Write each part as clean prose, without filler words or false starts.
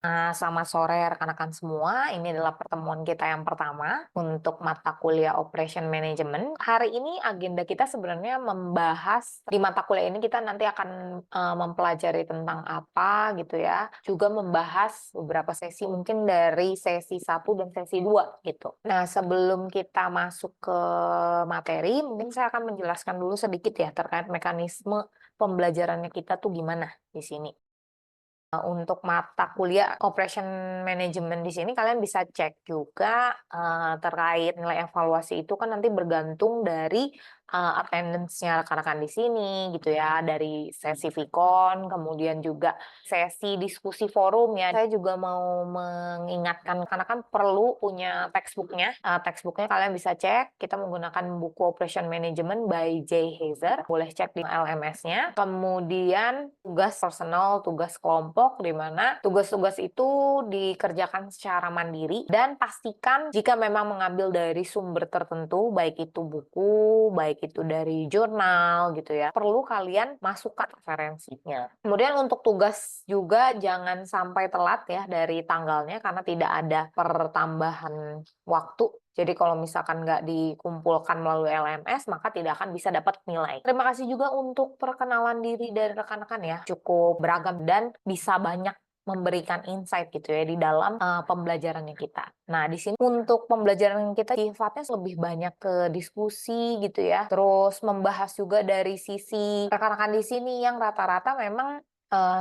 Selamat sore rekan-rekan semua. Ini adalah pertemuan kita yang pertama untuk mata kuliah Operation Management. Hari ini agenda kita sebenarnya membahas di mata kuliah ini kita nanti akan mempelajari tentang apa gitu ya. Juga membahas beberapa sesi mungkin dari sesi 1 dan sesi 2 gitu. Nah, sebelum kita masuk ke materi, mungkin saya akan menjelaskan dulu sedikit ya terkait mekanisme pembelajarannya kita tuh gimana di sini. Untuk mata kuliah Operation Management di sini kalian bisa cek juga terkait nilai evaluasi itu kan nanti bergantung dari attendance-nya rekan-rekan di sini gitu ya, dari sesi Vikon, kemudian juga sesi diskusi forum ya. Saya juga mau mengingatkan karena kan perlu punya textbook-nya. Textbook-nya kalian bisa cek, kita menggunakan buku Operation Management by Jay Hazer, boleh cek di LMS-nya. Kemudian tugas personal, tugas kelompok, di mana tugas-tugas itu dikerjakan secara mandiri dan pastikan jika memang mengambil dari sumber tertentu, baik itu buku, baik itu dari jurnal gitu ya, perlu kalian masukkan referensinya. Kemudian untuk tugas juga jangan sampai telat ya dari tanggalnya karena tidak ada pertambahan waktu. Jadi kalau misalkan nggak dikumpulkan melalui LMS, maka tidak akan bisa dapat nilai. Terima kasih juga untuk perkenalan diri dari rekan-rekan ya. Cukup beragam dan bisa banyak memberikan insight gitu ya di dalam pembelajarannya kita. Nah, di sini untuk pembelajaran kita sifatnya lebih banyak ke diskusi gitu ya. Terus membahas juga dari sisi rekan-rekan di sini yang rata-rata memang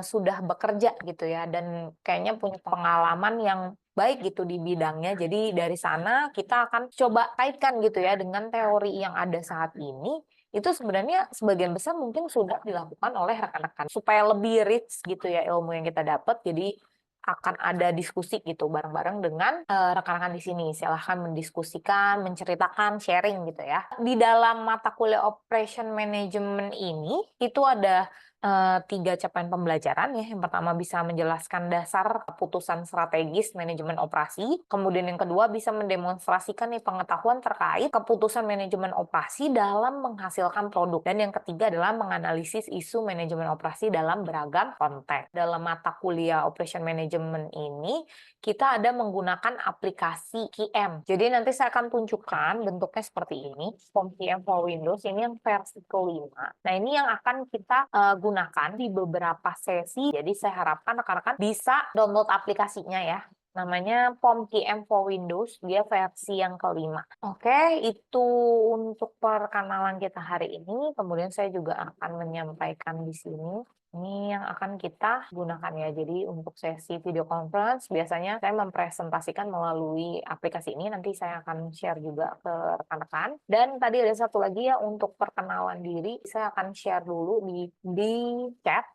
sudah bekerja gitu ya dan kayaknya punya pengalaman yang baik gitu di bidangnya. Jadi dari sana kita akan coba kaitkan gitu ya dengan teori yang ada saat ini. Itu sebenarnya sebagian besar mungkin sudah dilakukan oleh rekan-rekan supaya lebih rich gitu ya ilmu yang kita dapat. Jadi akan ada diskusi gitu bareng-bareng dengan rekan-rekan di sini. Silahkan mendiskusikan, menceritakan, sharing gitu ya. Di dalam mata kuliah Operation Management ini itu ada 3 capaian pembelajaran ya. Yang pertama bisa menjelaskan dasar keputusan strategis manajemen operasi. Kemudian yang kedua bisa mendemonstrasikan nih pengetahuan terkait keputusan manajemen operasi dalam menghasilkan produk. Dan yang ketiga adalah menganalisis isu manajemen operasi dalam beragam konteks. Dalam mata kuliah Operation Management ini kita ada menggunakan aplikasi QM. Jadi nanti saya akan tunjukkan bentuknya seperti ini. Form QM for Windows ini yang versi kelima. Nah, ini yang akan kita gunakan di beberapa sesi. Jadi saya harapkan rekan-rekan bisa download aplikasinya ya. Namanya POM QM for Windows, dia versi yang kelima. Oke, itu untuk perkenalan kita hari ini. Kemudian saya juga akan menyampaikan di sini. Ini yang akan kita gunakan ya. Jadi untuk sesi video conference, biasanya saya mempresentasikan melalui aplikasi ini. Nanti saya akan share juga ke rekan-rekan. Dan tadi ada satu lagi ya, untuk perkenalan diri, saya akan share dulu di chat.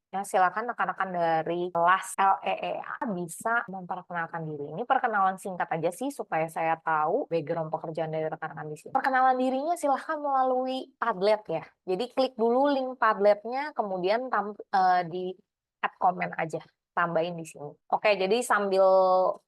Ya, silakan rekan-rekan dari kelas LEEA bisa memperkenalkan diri. Ini perkenalan singkat aja sih supaya saya tahu background pekerjaan dari rekan-rekan di sini. Perkenalan dirinya silahkan melalui Padlet ya. Jadi klik dulu link Padletnya, kemudian di add comment aja, tambahin di sini. Oke, jadi sambil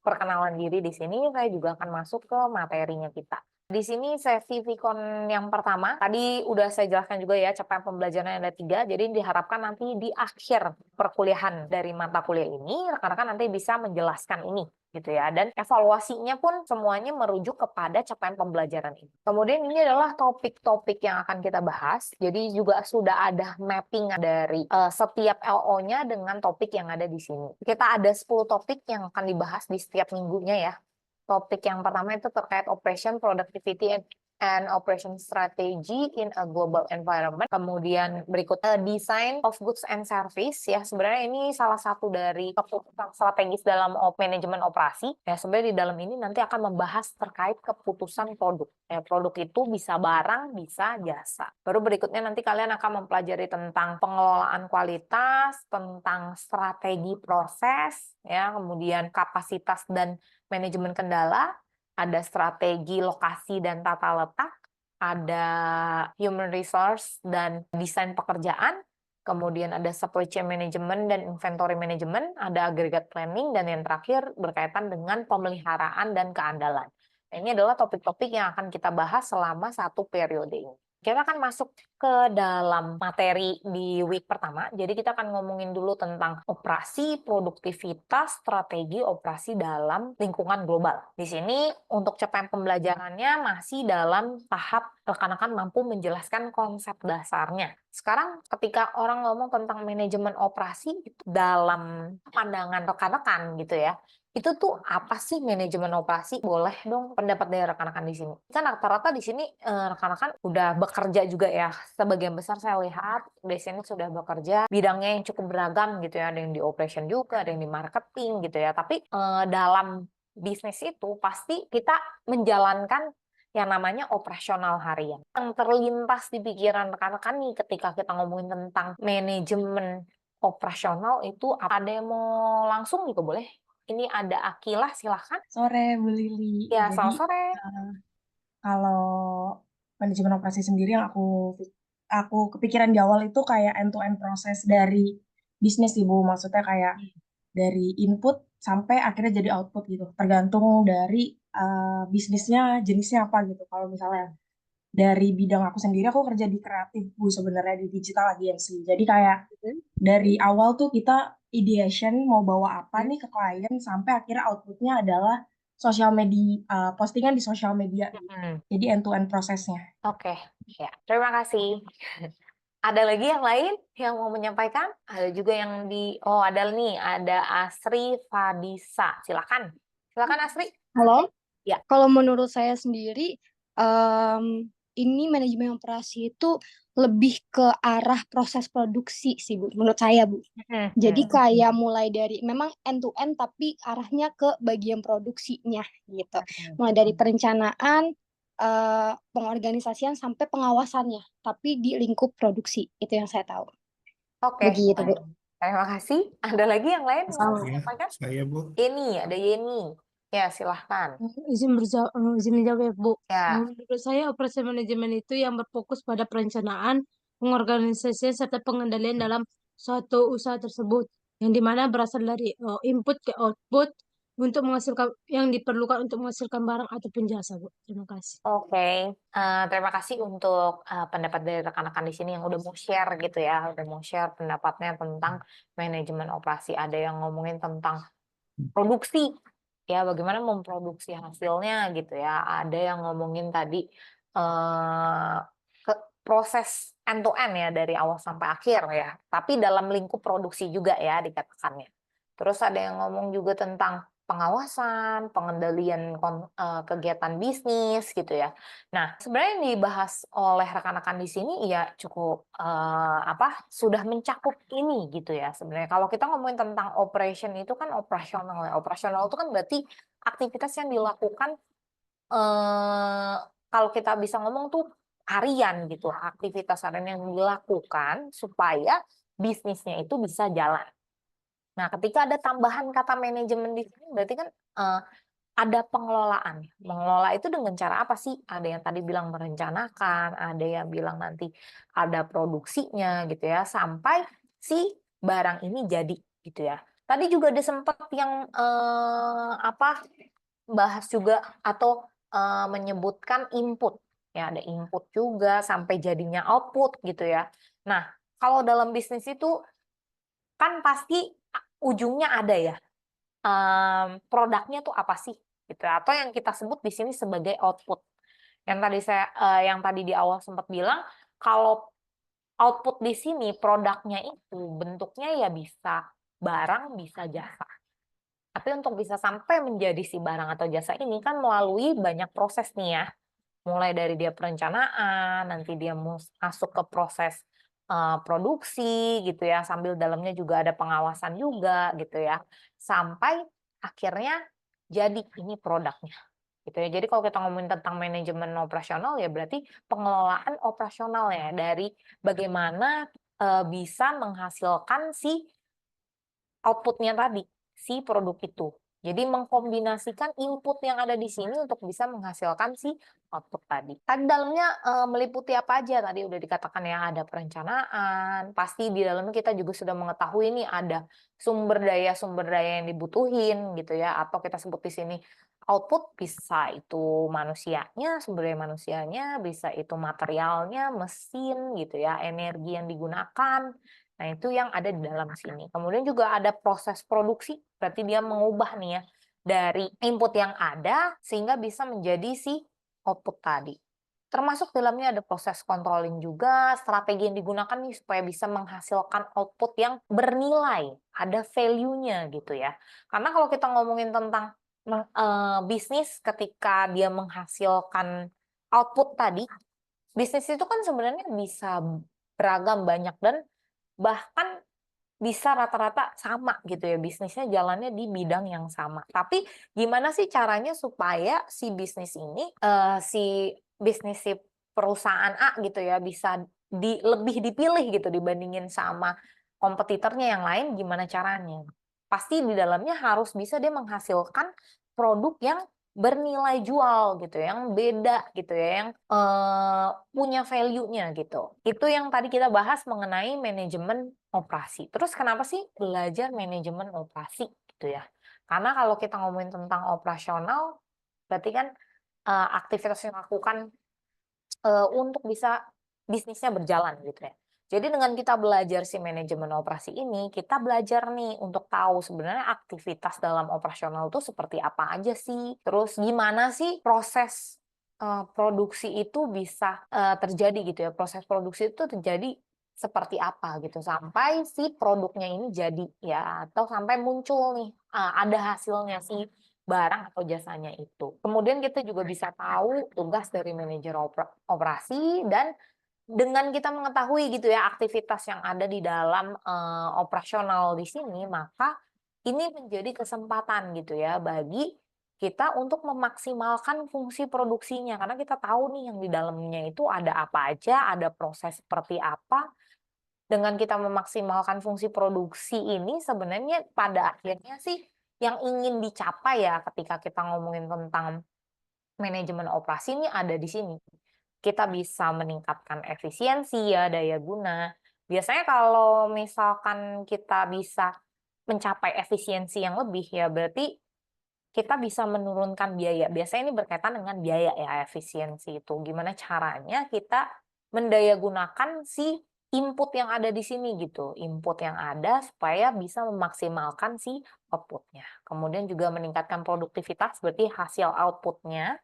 perkenalan diri di sini, saya juga akan masuk ke materinya kita. Di sini sesi Vikon yang pertama, tadi udah saya jelaskan juga ya, capaian pembelajaran ada 3, jadi diharapkan nanti di akhir perkuliahan dari mata kuliah ini, rekan-rekan nanti bisa menjelaskan ini, gitu ya. Dan evaluasinya pun semuanya merujuk kepada capaian pembelajaran ini. Kemudian ini adalah topik-topik yang akan kita bahas, jadi juga sudah ada mapping dari setiap LO-nya dengan topik yang ada di sini. Kita ada 10 topik yang akan dibahas di setiap minggunya ya. Topik yang pertama itu terkait operation, productivity, and operation strategy in a global environment. Kemudian berikutnya design of goods and service ya. Sebenarnya ini salah satu dari keputusan strategis dalam manajemen operasi. Ya, sebenarnya di dalam ini nanti akan membahas terkait keputusan produk. Ya, produk itu bisa barang, bisa jasa. Baru berikutnya nanti kalian akan mempelajari tentang pengelolaan kualitas, tentang strategi proses, ya, kemudian kapasitas dan manajemen kendala, ada strategi lokasi dan tata letak, ada human resource dan desain pekerjaan, kemudian ada supply chain management dan inventory management, ada aggregate planning, dan yang terakhir berkaitan dengan pemeliharaan dan keandalan. Nah, ini adalah topik-topik yang akan kita bahas selama 1 periode ini. Kita akan masuk ke dalam materi di week pertama. Jadi kita akan ngomongin dulu tentang operasi, produktivitas, strategi operasi dalam lingkungan global. Di sini untuk capaian pembelajarannya masih dalam tahap rekan-rekan mampu menjelaskan konsep dasarnya. Sekarang ketika orang ngomong tentang manajemen operasi itu dalam pandangan rekan-rekan gitu ya, itu tuh apa sih manajemen operasi? Boleh dong pendapat dari rekan-rekan di sini. Kan rata-rata di sini rekan-rekan udah bekerja juga ya. Sebagian besar saya lihat di sini sudah bekerja bidangnya yang cukup beragam gitu ya. Ada yang di operation juga, ada yang di marketing gitu ya. Tapi dalam bisnis itu pasti kita menjalankan yang namanya operasional harian. Yang terlintas di pikiran rekan-rekan nih ketika kita ngomongin tentang manajemen operasional itu ada yang mau langsung juga boleh. Ini ada Akila, silahkan. Sore, Bu Lili. Ya, Jadi, selamat sore. kalau manajemen operasi sendiri yang aku kepikiran di awal itu kayak end-to-end proses dari bisnis, Ibu. Maksudnya kayak dari input sampai akhirnya jadi output gitu. Tergantung dari bisnisnya, jenisnya apa gitu. Kalau misalnya dari bidang aku sendiri, aku kerja di kreatif, Bu, sebenarnya di digital agency. Jadi kayak dari awal tuh kita ideation mau bawa apa nih ke klien sampai akhirnya outputnya adalah sosial media, postingan di sosial media gitu. Hmm, Jadi end to end prosesnya. Oke, ya. Terima kasih. Ada lagi yang lain yang mau menyampaikan? Ada juga yang oh ada nih, ada Asri Fadisa. Silakan. Silakan Asri. Halo, Ya. kalau menurut saya sendiri, ini manajemen operasi itu lebih ke arah proses produksi sih, Bu. Menurut saya, Bu. Hmm, Jadi kayak mulai dari memang end to end, tapi arahnya ke bagian produksinya gitu. Mulai dari perencanaan, pengorganisasian sampai pengawasannya, tapi di lingkup produksi itu yang saya tahu. Oke. Begitu, Bu. Terima kasih. Ada lagi yang lain mau Sama. Ya, menyampaikan? saya Bu. Yeni, ada Yeni. Ya, silahkan. Izin menjawab ya, Bu. Ya. Menurut saya, operasi manajemen itu yang berfokus pada perencanaan, pengorganisasian, serta pengendalian dalam suatu usaha tersebut, yang dimana berasal dari input ke output untuk menghasilkan yang diperlukan untuk menghasilkan barang ataupun jasa, Bu. Terima kasih. Oke, terima kasih untuk pendapat dari rekan-rekan di sini yang udah mau share gitu ya, udah mau share pendapatnya tentang manajemen operasi. Ada yang ngomongin tentang produksi, ya bagaimana memproduksi hasilnya gitu ya. Ada yang ngomongin tadi eh, ke proses end to end ya dari awal sampai akhir ya, tapi dalam lingkup produksi juga ya dikatakannya. Terus ada yang ngomong juga tentang pengawasan, pengendalian kegiatan bisnis gitu ya. Nah, sebenarnya yang dibahas oleh rekan-rekan di sini ya cukup sudah mencakup ini gitu ya. Sebenarnya kalau kita ngomongin tentang operation itu kan operasional ya. Operasional itu kan berarti aktivitas yang dilakukan kalau kita bisa ngomong tuh harian gitu, aktivitas harian yang dilakukan supaya bisnisnya itu bisa jalan. Nah, ketika ada tambahan kata manajemen di sini, berarti kan ada pengelolaan. Mengelola itu dengan cara apa sih? Ada yang tadi bilang merencanakan, ada yang bilang nanti ada produksinya gitu ya, sampai si barang ini jadi gitu ya. Tadi juga ada sempat yang bahas juga atau menyebutkan input. Ya, ada input juga sampai jadinya output gitu ya. Nah, kalau dalam bisnis itu kan pasti ujungnya ada ya. Produknya tuh apa sih gitu ya. Atau yang kita sebut di sini sebagai output. Yang tadi di awal sempat bilang kalau output di sini produknya itu bentuknya ya bisa barang, bisa jasa. Tapi untuk bisa sampai menjadi si barang atau jasa ini kan melalui banyak proses nih ya. Mulai dari dia perencanaan, nanti dia masuk ke proses produksi gitu ya, sambil dalamnya juga ada pengawasan juga gitu ya. Sampai akhirnya jadi ini produknya. Gitu ya. Jadi kalau kita ngomongin tentang manajemen operasional ya berarti pengelolaan operasional ya dari bagaimana bisa menghasilkan si outputnya tadi, si produk itu. Jadi mengkombinasikan input yang ada di sini untuk bisa menghasilkan si output tadi. Tadi dalamnya meliputi apa aja? Tadi udah dikatakan ya, ada perencanaan. Pasti di dalamnya kita juga sudah mengetahui nih ada sumber daya yang dibutuhin gitu ya. Atau kita sebut di sini output, bisa itu manusianya, sumber daya manusianya, bisa itu materialnya, mesin gitu ya, energi yang digunakan. Nah, itu yang ada di dalam sini. Kemudian juga ada proses produksi, berarti dia mengubah nih ya, dari input yang ada sehingga bisa menjadi si output tadi. Termasuk dalamnya ada proses controlling juga, strategi yang digunakan nih supaya bisa menghasilkan output yang bernilai, ada value-nya gitu ya. Karena kalau kita ngomongin tentang bisnis ketika dia menghasilkan output tadi, bisnis itu kan sebenarnya bisa beragam banyak dan bahkan bisa rata-rata sama gitu ya, bisnisnya jalannya di bidang yang sama. Tapi gimana sih caranya supaya si bisnis ini, si bisnis si perusahaan A gitu ya, bisa lebih dipilih gitu dibandingin sama kompetitornya yang lain, gimana caranya? Pasti di dalamnya harus bisa dia menghasilkan produk yang bernilai jual gitu, yang beda gitu ya, yang punya value-nya gitu. Itu yang tadi kita bahas mengenai manajemen operasi. Terus kenapa sih belajar manajemen operasi gitu ya? Karena kalau kita ngomongin tentang operasional, berarti kan aktivitas yang dilakukan untuk bisa bisnisnya berjalan gitu ya. Jadi dengan kita belajar si manajemen operasi ini, kita belajar nih untuk tahu sebenarnya aktivitas dalam operasional itu seperti apa aja sih. Terus gimana sih proses produksi itu bisa terjadi gitu ya. Proses produksi itu terjadi seperti apa gitu sampai si produknya ini jadi ya, atau sampai muncul nih ada hasilnya si barang atau jasanya itu. Kemudian kita juga bisa tahu tugas dari manajer operasi, dan dengan kita mengetahui gitu ya aktivitas yang ada di dalam operasional di sini, maka ini menjadi kesempatan gitu ya bagi kita untuk memaksimalkan fungsi produksinya, karena kita tahu nih yang di dalamnya itu ada apa aja, ada proses seperti apa. Dengan kita memaksimalkan fungsi produksi ini sebenarnya pada akhirnya sih yang ingin dicapai ya ketika kita ngomongin tentang manajemen operasi ini ada di sini. Kita bisa meningkatkan efisiensi ya, daya guna. Biasanya kalau misalkan kita bisa mencapai efisiensi yang lebih ya, berarti kita bisa menurunkan biaya. Biasanya ini berkaitan dengan biaya ya, efisiensi itu. Gimana caranya kita mendayagunakan si input yang ada di sini gitu. Input yang ada supaya bisa memaksimalkan si outputnya. Kemudian juga meningkatkan produktivitas, berarti hasil outputnya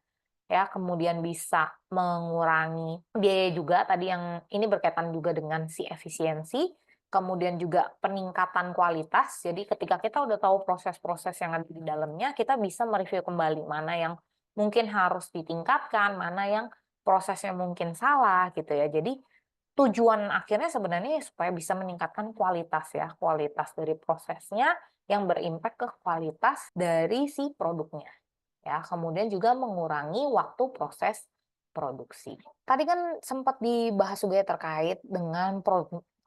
ya, kemudian bisa mengurangi biaya juga tadi, yang ini berkaitan juga dengan si efisiensi, kemudian juga peningkatan kualitas. Jadi ketika kita udah tahu proses-proses yang ada di dalamnya, kita bisa mereview kembali mana yang mungkin harus ditingkatkan, mana yang prosesnya mungkin salah gitu ya. Jadi tujuan akhirnya sebenarnya supaya bisa meningkatkan kualitas ya, kualitas dari prosesnya yang berimpact ke kualitas dari si produknya. Ya, kemudian juga mengurangi waktu proses produksi. Tadi kan sempat dibahas juga ya terkait dengan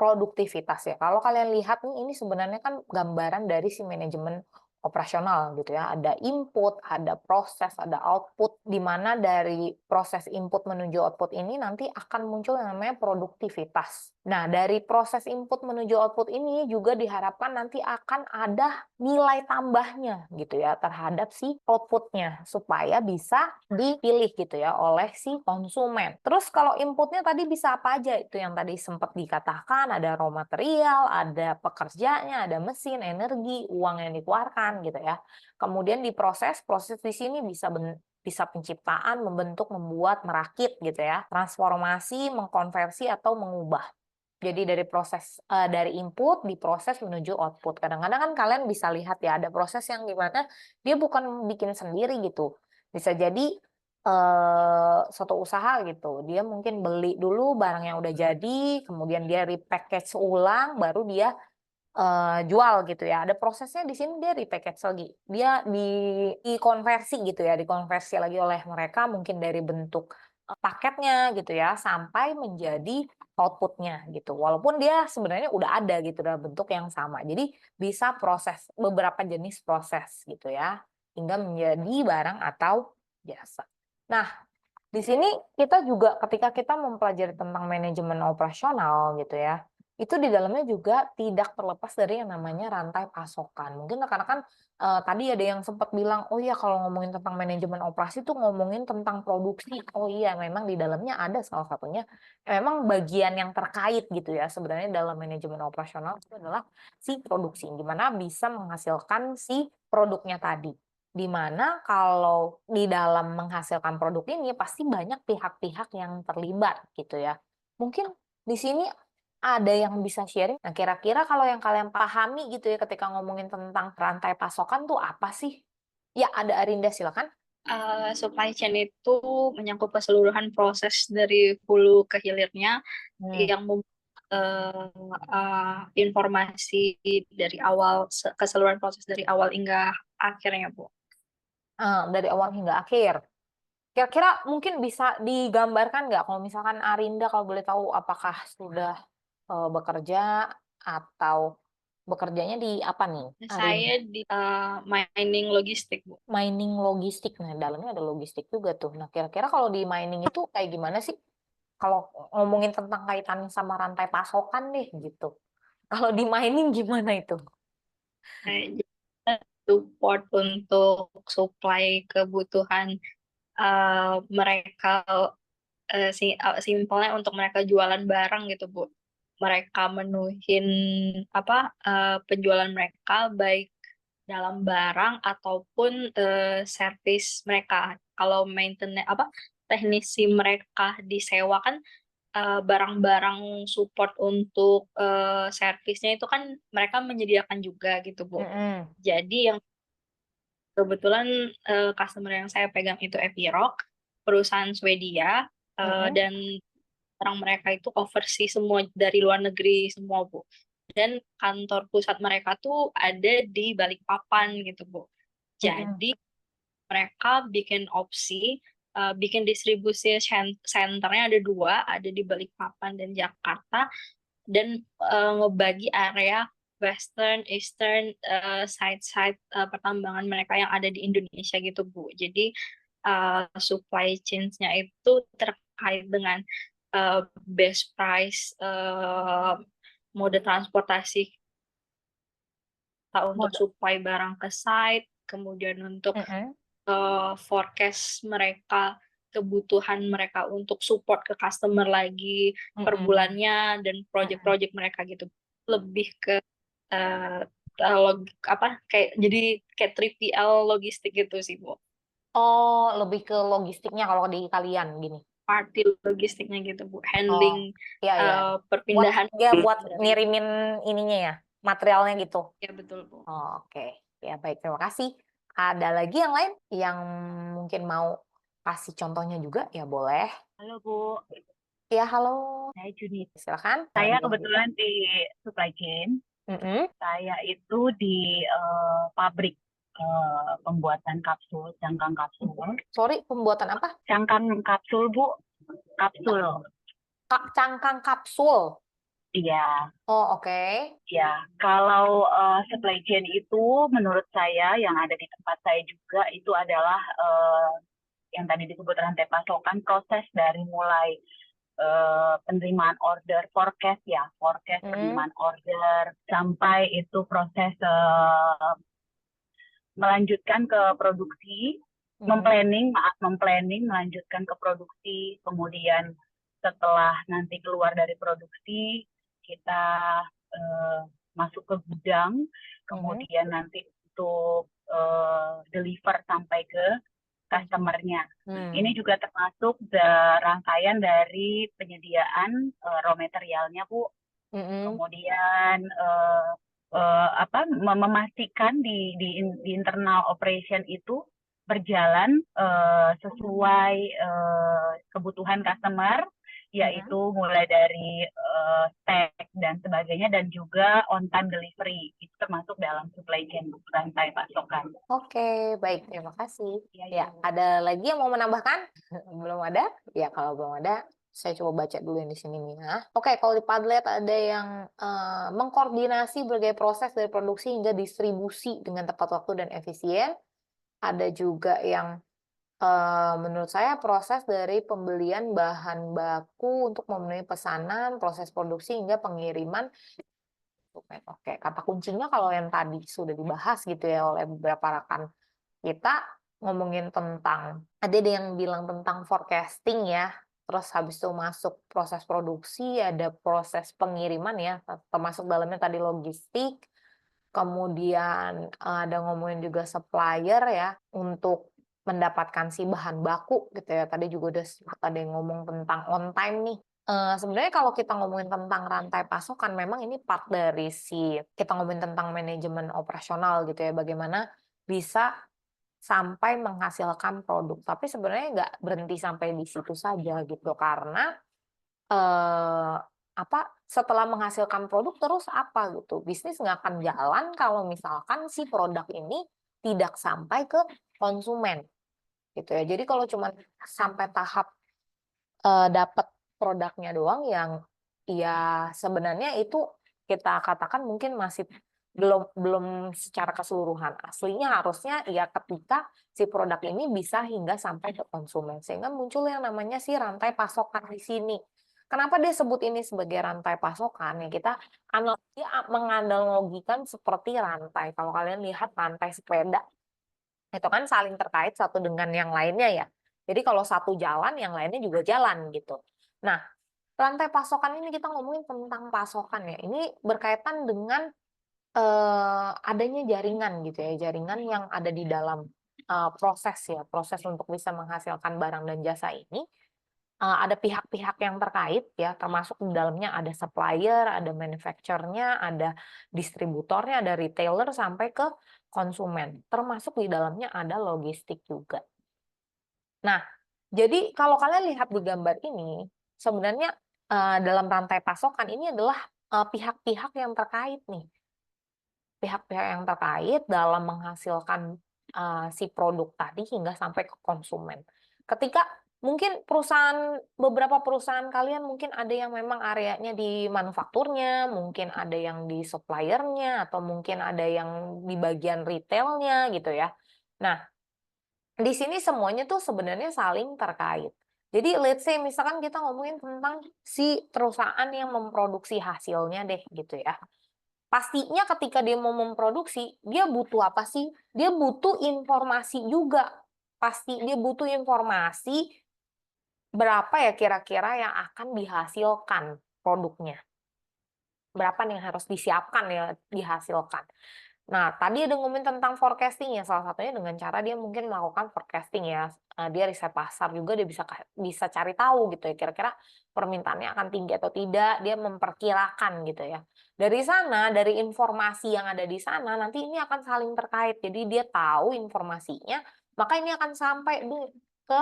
produktivitas ya. Kalau kalian lihat nih, ini sebenarnya kan gambaran dari si manajemen operasional gitu ya. Ada input, ada proses, ada output, di mana dari proses input menuju output ini nanti akan muncul yang namanya produktivitas. Nah, dari proses input menuju output ini juga diharapkan nanti akan ada nilai tambahnya gitu ya terhadap si outputnya supaya bisa dipilih gitu ya oleh si konsumen. Terus kalau inputnya tadi bisa apa aja, itu yang tadi sempat dikatakan, ada raw material, ada pekerjanya, ada mesin, energi, uang yang dikeluarkan gitu ya. Kemudian diproses, proses di sini bisa penciptaan, membentuk, membuat, merakit gitu ya, transformasi, mengkonversi atau mengubah. Jadi dari proses dari input diproses menuju output. Kadang-kadang kan kalian bisa lihat ya ada proses yang gimana dia bukan bikin sendiri gitu. Bisa jadi suatu usaha gitu. Dia mungkin beli dulu barang yang udah jadi, kemudian dia repackage ulang, baru dia jual gitu ya. Ada prosesnya di sini, dia repackage lagi. Dia dikonversi gitu ya, dikonversi lagi oleh mereka mungkin dari bentuk paketnya gitu ya sampai menjadi outputnya gitu. Walaupun dia sebenarnya udah ada gitu dalam bentuk yang sama. Jadi bisa proses beberapa jenis proses gitu ya hingga menjadi barang atau jasa. Nah, di sini kita juga ketika kita mempelajari tentang manajemen operasional gitu ya, itu di dalamnya juga tidak terlepas dari yang namanya rantai pasokan. Mungkin rekan-rekan tadi ada yang sempat bilang, oh iya kalau ngomongin tentang manajemen operasi tuh ngomongin tentang produksi. Oh iya, memang di dalamnya ada salah satunya, memang bagian yang terkait gitu ya sebenarnya dalam manajemen operasional itu adalah si produksi, di mana bisa menghasilkan si produknya tadi. Di mana kalau di dalam menghasilkan produk ini pasti banyak pihak-pihak yang terlibat gitu ya. Mungkin di sini ada yang bisa sharing. Nah, kira-kira kalau yang kalian pahami gitu ya ketika ngomongin tentang rantai pasokan tuh apa sih? Ya, ada Arinda silakan. Supply chain itu menyangkut keseluruhan proses dari hulu ke hilirnya yang informasi dari awal keseluruhan proses dari awal hingga akhirnya, Bu. Dari awal hingga akhir. Kira-kira mungkin bisa digambarkan nggak kalau misalkan Arinda kalau boleh tahu apakah sudah bekerja atau bekerjanya di apa nih, Arinda? Saya di mining logistik, Bu. Mining logistik. Nah, dalamnya ada logistik juga tuh. Nah, kira-kira kalau di mining itu kayak gimana sih? Kalau ngomongin tentang kaitannya sama rantai pasokan deh gitu. Kalau di mining gimana itu? Jadi, support untuk supply kebutuhan mereka, simpelnya untuk mereka jualan barang gitu, Bu. Mereka menuhin penjualan mereka baik dalam barang ataupun servis mereka. Kalau teknisi mereka disewa kan barang-barang support untuk servisnya itu kan mereka menyediakan juga gitu, Bu. Jadi yang kebetulan customer yang saya pegang itu Epiroc, perusahaan Swedia, dan orang mereka itu overseas semua dari luar negeri semua, Bu. Dan kantor pusat mereka tuh ada di Balikpapan gitu, Bu. Jadi mereka bikin opsi, bikin distribusi centernya ada 2, ada di Balikpapan dan Jakarta, dan ngebagi area Western, Eastern, site-site pertambangan mereka yang ada di Indonesia gitu, Bu. Jadi supply chain-nya itu terkait dengan best price, mode transportasi untuk supply barang ke site, kemudian untuk forecast mereka, kebutuhan mereka untuk support ke customer lagi per bulannya, dan project-project mereka gitu. Lebih ke kayak 3PL logistik gitu sih, Bu. Oh, lebih ke logistiknya kalau di kalian gini. Party logistiknya gitu, Bu. Handling perpindahan. Buat ngirimin ininya ya, materialnya gitu. Ya, betul, Bu. Oh, oke. Ya, baik. Terima kasih. Ada lagi yang lain yang mungkin mau kasih contohnya juga? Ya, boleh. Halo, Bu. Ya, halo. Saya Juni. Silakan. Saya kebetulan di supply chain. Saya itu di pabrik pembuatan kapsul, cangkang kapsul. Sorry, pembuatan apa? Cangkang kapsul, Bu. Kapsul. Cangkang kapsul? Iya. Oh, oke. Ya, kalau supply chain itu menurut saya yang ada di tempat saya juga itu adalah yang tadi disebut rantai pasokan, proses dari mulai penerimaan order, forecast penerimaan order, sampai itu proses melanjutkan ke produksi, memplanning, melanjutkan ke produksi, kemudian setelah nanti keluar dari produksi, kita masuk ke gudang, kemudian nanti untuk deliver sampai ke customer-nya. Ini juga termasuk rangkaian dari penyediaan raw materialnya, Bu. Kemudian memastikan di internal operation itu berjalan sesuai kebutuhan customer, yaitu mulai dari stek dan sebagainya, dan juga on time delivery, itu termasuk dalam supply chain rantai pasokan. Oke, baik, terima kasih. Ya, Ya, ada lagi yang mau menambahkan? Belum ada? Ya, kalau belum ada, saya coba baca dulu yang di sini nih ya. Oke, kalau di Padlet ada yang mengkoordinasi berbagai proses dari produksi hingga distribusi dengan tepat waktu dan efisien. Ada juga yang menurut saya proses dari pembelian bahan baku untuk memenuhi pesanan, proses produksi hingga pengiriman. Oke, kata kuncinya kalau yang tadi sudah dibahas gitu ya oleh beberapa rekan kita, ngomongin tentang, ada yang bilang tentang forecasting ya, terus habis itu masuk proses produksi, ada proses pengiriman ya, termasuk dalamnya tadi logistik, kemudian ada ngomongin juga supplier ya, untuk mendapatkan si bahan baku gitu ya, tadi juga udah ada yang ngomong tentang on time nih. Sebenarnya kalau kita ngomongin tentang rantai pasokan, memang ini part dari kita ngomongin tentang manajemen operasional gitu ya, bagaimana bisa sampai menghasilkan produk. Tapi sebenarnya nggak berhenti sampai di situ saja gitu, karena setelah menghasilkan produk terus apa gitu. Bisnis nggak akan jalan kalau misalkan si produk ini tidak sampai ke konsumen gitu ya. Jadi kalau cuma sampai tahap dapat produknya doang, yang ya sebenarnya itu kita katakan mungkin masih belum secara keseluruhan. Aslinya harusnya ya ketika si produk ini bisa hingga sampai ke konsumen, sehingga muncul yang namanya si rantai pasokan di sini. Kenapa dia sebut ini sebagai rantai pasokan? Ya kita menganalogikan seperti rantai. Kalau kalian lihat rantai sepeda, itu kan saling terkait satu dengan yang lainnya ya. Jadi kalau satu jalan, yang lainnya juga jalan gitu. Nah, rantai pasokan ini kita ngomongin tentang pasokan ya. Ini berkaitan dengan adanya jaringan gitu ya, jaringan yang ada di dalam proses ya, proses untuk bisa menghasilkan barang dan jasa ini. Ada pihak-pihak yang terkait ya, termasuk di dalamnya ada supplier, ada manufacturer-nya, ada distributornya, ada retailer sampai ke konsumen. Termasuk di dalamnya ada logistik juga. Nah, jadi kalau kalian lihat di gambar ini, sebenarnya dalam rantai pasokan ini adalah pihak-pihak yang terkait nih. Pihak-pihak yang terkait dalam menghasilkan si produk tadi hingga sampai ke konsumen. Ketika mungkin beberapa perusahaan kalian mungkin ada yang memang areanya di manufakturnya, mungkin ada yang di suppliernya, atau mungkin ada yang di bagian retailnya gitu ya. Nah, di sini semuanya tuh sebenarnya saling terkait. Jadi let's say misalkan kita ngomongin tentang si perusahaan yang memproduksi hasilnya deh gitu ya. Pastinya ketika dia mau memproduksi, dia butuh apa sih? Dia butuh informasi juga. Pasti dia butuh informasi berapa ya kira-kira yang akan dihasilkan produknya. Berapa nih yang harus disiapkan ya dihasilkan. Nah, tadi ada ngomongin tentang forecasting ya, salah satunya dengan cara dia mungkin melakukan forecasting ya. Dia riset pasar juga, dia bisa cari tahu gitu ya, kira-kira permintaannya akan tinggi atau tidak, dia memperkirakan gitu ya. Dari sana, dari informasi yang ada di sana, nanti ini akan saling terkait. Jadi dia tahu informasinya, maka ini akan sampai ke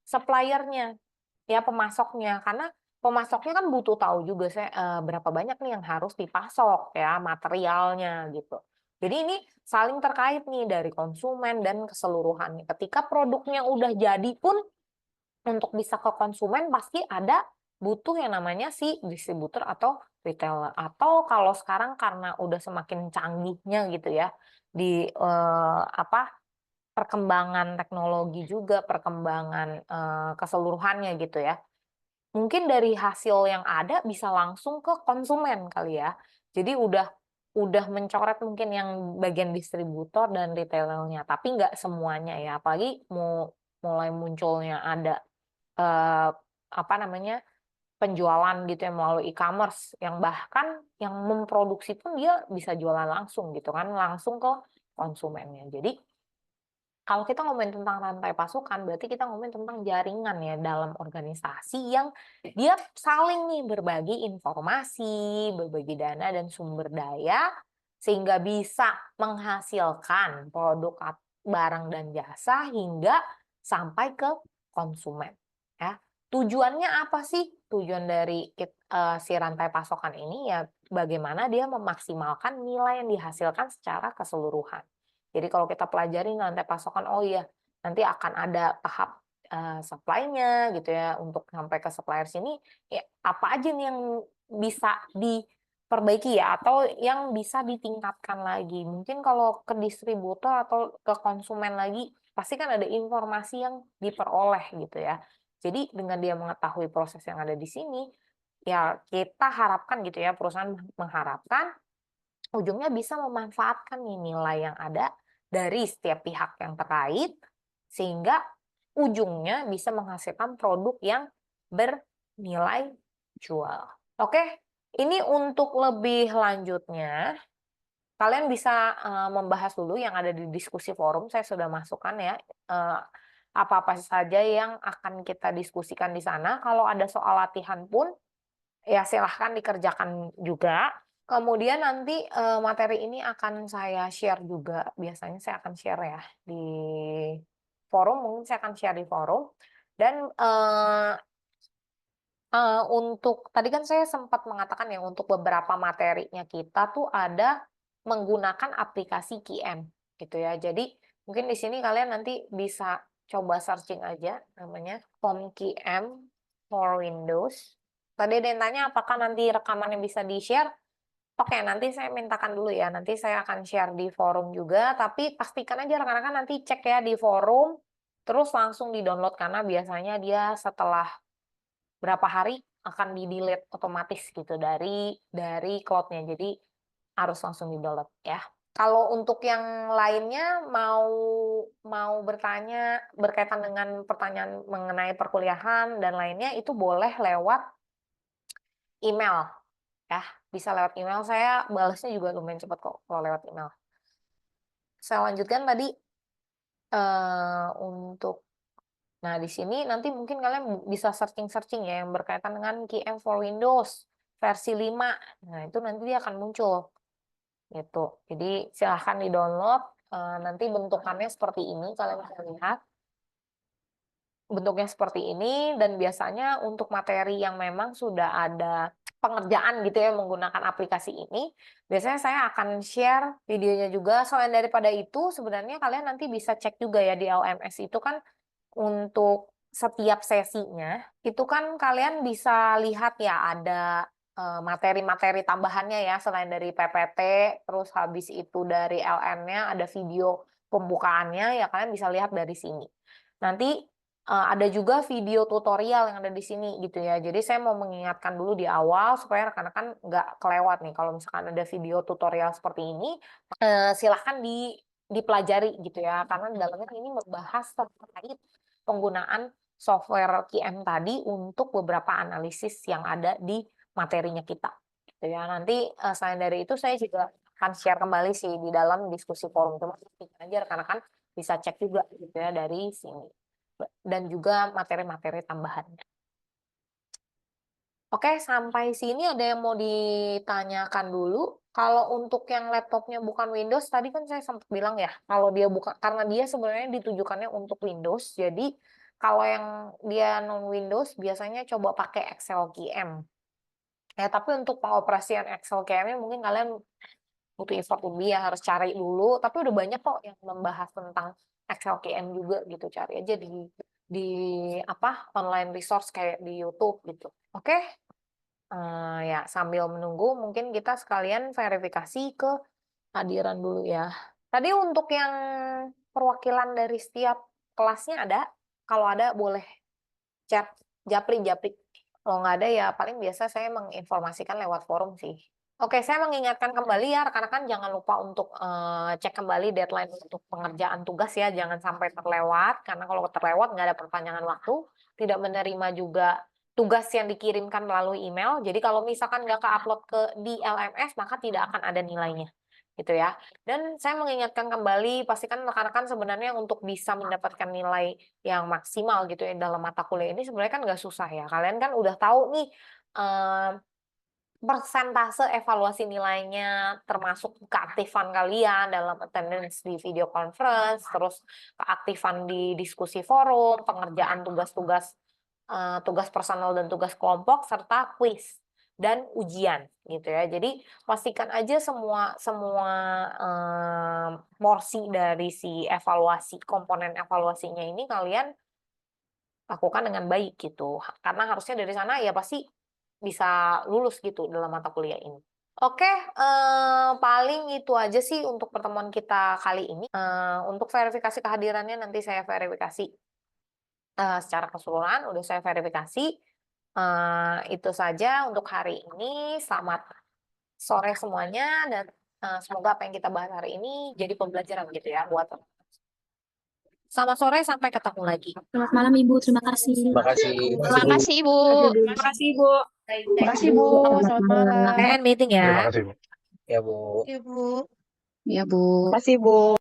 suppliernya, ya pemasoknya. Karena pemasoknya kan butuh tahu juga berapa banyak nih yang harus dipasok ya materialnya gitu. Jadi ini saling terkait nih dari konsumen dan keseluruhannya. Ketika produknya udah jadi pun, untuk bisa ke konsumen pasti ada butuh yang namanya si distributor atau retailer. Atau kalau sekarang karena udah semakin canggihnya gitu ya di perkembangan teknologi juga, perkembangan keseluruhannya gitu ya. Mungkin dari hasil yang ada bisa langsung ke konsumen kali ya. Jadi udah mencoret mungkin yang bagian distributor dan retailernya, tapi nggak semuanya ya. Apalagi mulai munculnya ada penjualan gitu ya melalui e-commerce, yang bahkan yang memproduksi pun dia bisa jualan langsung gitu kan, langsung ke konsumennya. Jadi kalau kita ngomongin tentang rantai pasokan, berarti kita ngomongin tentang jaringan ya dalam organisasi yang dia saling nih berbagi informasi, berbagi dana dan sumber daya, sehingga bisa menghasilkan barang dan jasa hingga sampai ke konsumen. Ya. Tujuannya apa sih? Tujuan dari si rantai pasokan ini ya bagaimana dia memaksimalkan nilai yang dihasilkan secara keseluruhan. Jadi kalau kita pelajari rantai pasokan, oh iya, nanti akan ada tahap supply-nya gitu ya untuk sampai ke supplier sini, ya apa aja nih yang bisa diperbaiki ya atau yang bisa ditingkatkan lagi. Mungkin kalau ke distributor atau ke konsumen lagi pasti kan ada informasi yang diperoleh gitu ya. Jadi dengan dia mengetahui proses yang ada di sini, ya kita harapkan gitu ya, perusahaan mengharapkan ujungnya bisa memanfaatkan nih nilai yang ada dari setiap pihak yang terkait, sehingga ujungnya bisa menghasilkan produk yang bernilai jual. Oke, ini untuk lebih lanjutnya, kalian bisa membahas dulu yang ada di diskusi forum, saya sudah masukkan ya, apa-apa saja yang akan kita diskusikan di sana. Kalau ada soal latihan pun, ya silahkan dikerjakan juga. Kemudian nanti materi ini akan saya share juga. Biasanya saya akan share ya di forum, mungkin saya akan share di forum. Dan untuk, tadi kan saya sempat mengatakan ya, untuk beberapa materinya kita tuh ada menggunakan aplikasi QM gitu ya. Jadi mungkin di sini kalian nanti bisa coba searching aja namanya PomQM for Windows. Tadi ada yang tanya apakah nanti rekamannya bisa di-share. Oke, nanti saya mintakan dulu ya. Nanti saya akan share di forum juga. Tapi pastikan aja rekan-rekan nanti cek ya di forum. Terus langsung di-download karena biasanya dia setelah berapa hari akan di-delete otomatis gitu dari cloud-nya. Jadi harus langsung di-download ya. Kalau untuk yang lainnya mau bertanya berkaitan dengan pertanyaan mengenai perkuliahan dan lainnya itu boleh lewat email ya. Bisa lewat email, saya balasnya juga lumayan cepat kok kalau lewat email. Saya lanjutkan tadi untuk nah, di sini nanti mungkin kalian bisa searching-searching ya yang berkaitan dengan QM for Windows versi 5. Nah, itu nanti dia akan muncul. Gitu. Jadi silahkan di-download. Nanti bentukannya seperti ini, kalian bisa lihat. Bentuknya seperti ini, dan biasanya untuk materi yang memang sudah ada pengerjaan gitu ya menggunakan aplikasi ini, biasanya saya akan share videonya juga. Selain daripada itu, sebenarnya kalian nanti bisa cek juga ya di LMS itu kan untuk setiap sesinya itu kan kalian bisa lihat ya ada materi-materi tambahannya ya selain dari PPT, terus habis itu dari LN-nya ada video pembukaannya ya kalian bisa lihat dari sini. Nanti ada juga video tutorial yang ada di sini gitu ya. Jadi saya mau mengingatkan dulu di awal supaya rekan-rekan nggak kelewat nih. Kalau misalkan ada video tutorial seperti ini, silahkan dipelajari gitu ya. Karena di dalamnya ini membahas terkait penggunaan software QM tadi untuk beberapa analisis yang ada di materinya kita. Gitu ya. Nanti selain dari itu saya juga akan share kembali sih di dalam diskusi forum. Cuma aja rekan-rekan bisa cek juga gitu ya dari sini. Dan juga materi-materi tambahannya. Oke, sampai sini ada yang mau ditanyakan dulu. Kalau untuk yang laptopnya bukan Windows, tadi kan saya sempat bilang ya, kalau dia bukan, karena dia sebenarnya ditujukannya untuk Windows, jadi kalau yang dia non Windows biasanya coba pakai Excel QM. Ya, tapi untuk pengoperasian Excel QM mungkin kalian butuh effort lebih ya, harus cari dulu. Tapi udah banyak kok yang membahas tentang Excel QM juga gitu, cari aja di apa online resource kayak di YouTube gitu. Oke. Ya sambil menunggu mungkin kita sekalian verifikasi ke hadiran dulu ya. Tadi untuk yang perwakilan dari setiap kelasnya ada, kalau ada boleh chat japri. Kalau nggak ada ya paling biasa saya menginformasikan lewat forum sih. Oke, saya mengingatkan kembali ya rekan-rekan jangan lupa untuk cek kembali deadline untuk pengerjaan tugas ya, jangan sampai terlewat karena kalau terlewat nggak ada perpanjangan waktu, tidak menerima juga tugas yang dikirimkan melalui email. Jadi kalau misalkan nggak ke-upload di LMS maka tidak akan ada nilainya gitu ya. Dan saya mengingatkan kembali pastikan rekan-rekan sebenarnya untuk bisa mendapatkan nilai yang maksimal gitu ya dalam mata kuliah ini sebenarnya kan nggak susah ya. Kalian kan udah tahu nih persentase evaluasi nilainya termasuk keaktifan kalian dalam attendance di video conference, terus keaktifan di diskusi forum, pengerjaan tugas-tugas tugas personal dan tugas kelompok, serta kuis dan ujian gitu ya. Jadi pastikan aja semua porsi dari si evaluasi, komponen evaluasinya ini kalian lakukan dengan baik gitu. Karena harusnya dari sana ya pasti bisa lulus gitu dalam mata kuliah ini. Oke, paling itu aja sih untuk pertemuan kita kali ini. Untuk verifikasi kehadirannya nanti saya verifikasi secara keseluruhan, udah saya verifikasi. Itu saja untuk hari ini. Selamat sore semuanya dan semoga apa yang kita bahas hari ini jadi pembelajaran gitu ya buat teman-teman. Selamat sore, sampai ketemu lagi. Selamat malam Ibu, terima kasih. Terima kasih. Terima kasih Ibu. Terima kasih, Bu. Terima kasih, Bu. Selamat malam. End meeting ya. Terima kasih, Bu. Ya, Bu. Ibu. Ya Bu. Terima kasih, Bu.